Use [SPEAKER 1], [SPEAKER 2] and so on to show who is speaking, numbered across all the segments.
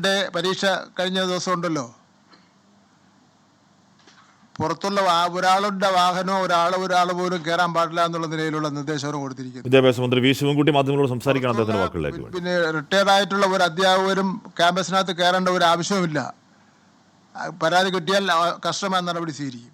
[SPEAKER 1] Sunday പരീക്ഷ കഴിഞ്ഞ ദിവസം ഉണ്ടല്ലോ, പുറത്തുള്ള ഒരാളുടെ വാഹനമോ ഒരാൾ പോലും കയറാൻ പാടില്ല എന്നുള്ള നിലയിലുള്ള നിർദ്ദേശവും കൊടുത്തിരിക്കുന്നു.
[SPEAKER 2] വിദ്യാഭ്യാസ മന്ത്രി വി ശിവൻകുട്ടി മാധ്യമങ്ങളോട് സംസാരിക്കണം അദ്ദേഹത്തിന്റെ വാക്കുകളിലേക്ക്.
[SPEAKER 1] പിന്നെ റിട്ടയർഡ് ആയിട്ടുള്ള ഒരു അധ്യാപകരും ക്യാമ്പസിനകത്ത് കയറേണ്ട ഒരു ആവശ്യവുമില്ല. പരാതി കിട്ടിയാൽ കർശനമായ നടപടി സ്വീകരിക്കും.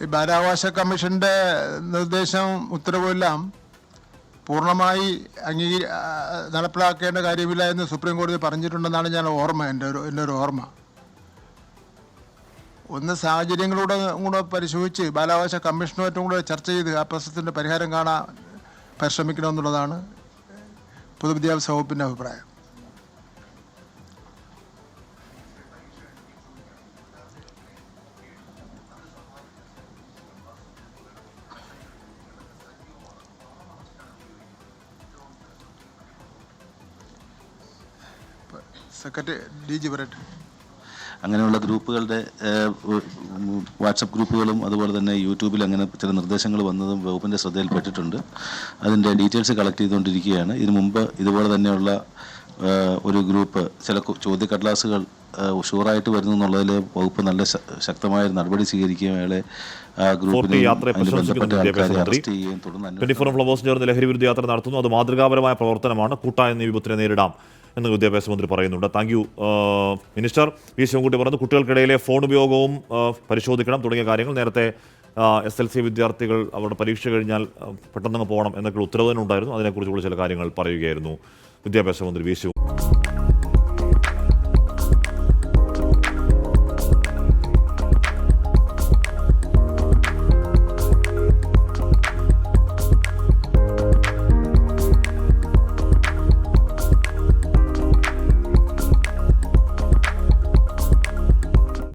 [SPEAKER 1] ഈ ബാലാവകാശ കമ്മീഷന്റെ നിർദ്ദേശം ഉത്തരവെല്ലാം പൂർണ്ണമായി നടപ്പിലാക്കേണ്ട കാര്യമില്ല എന്ന് സുപ്രീം കോടതി പറഞ്ഞിട്ടുണ്ടെന്നാണ് എൻ്റെ ഒരു ഓർമ്മ. ഒന്ന് സാഹചര്യങ്ങളൂടെ പരിശോധിച്ച് ബാലാവകാശ കമ്മീഷനുമായിട്ടും കൂടെ ചർച്ച ചെയ്ത് ആ പ്രശ്നത്തിൻ്റെ പരിഹാരം കാണാൻ പരിശ്രമിക്കണമെന്നുള്ളതാണ് പൊതുവിദ്യാഭ്യാസ വകുപ്പിൻ്റെ അഭിപ്രായം. സെക്രട്ടറി DG പറയട്ടെ.
[SPEAKER 3] അങ്ങനെയുള്ള ഗ്രൂപ്പുകളുടെ വാട്സപ്പ് ഗ്രൂപ്പുകളും അതുപോലെ തന്നെ യൂട്യൂബിൽ അങ്ങനെ ചില നിർദ്ദേശങ്ങൾ വന്നതും വകുപ്പിൻ്റെ ശ്രദ്ധയിൽപ്പെട്ടിട്ടുണ്ട്. അതിൻ്റെ ഡീറ്റെയിൽസ് കളക്ട് ചെയ്തുകൊണ്ടിരിക്കുകയാണ്. ഇതിനു മുമ്പ് ഇതുപോലെ തന്നെയുള്ള ഒരു ഗ്രൂപ്പ് ചില ചോദ്യക്കടലാസുകൾ ഷുവറായിട്ട് വരുന്നു എന്നുള്ളതിൽ വകുപ്പ് നല്ല ശക്തമായ നടപടി സ്വീകരിക്കുകയും അയാളെ
[SPEAKER 2] ലഹരി വിരുദ്ധ യാത്ര നടത്തുന്നു. അത് മാതൃകാപരമായ പ്രവർത്തനമാണ്. കൂട്ടായ വിപത്തിനെ നേരിടാം എന്ന് വിദ്യാഭ്യാസ മന്ത്രി പറയുന്നുണ്ട്. Thank you minister. V Sivankutty പറഞ്ഞു കുട്ടികൾക്കിടയിലെ ഫോൺ ഉപയോഗവും പരിശോധിക്കണം തുടങ്ങിയ കാര്യങ്ങൾ. നേരത്തെ SLC വിദ്യാർത്ഥികൾ അവരുടെ പരീക്ഷ കഴിഞ്ഞാൽ പെട്ടെന്ന് പോകണം എന്നൊക്കെ ഉത്തരവ് തന്നെ ഉണ്ടായിരുന്നു. അതിനെക്കുറിച്ചുള്ള ചില കാര്യങ്ങൾ പറയുകയായിരുന്നു വിദ്യാഭ്യാസ മന്ത്രി വി ശിവൻകുട്ടി.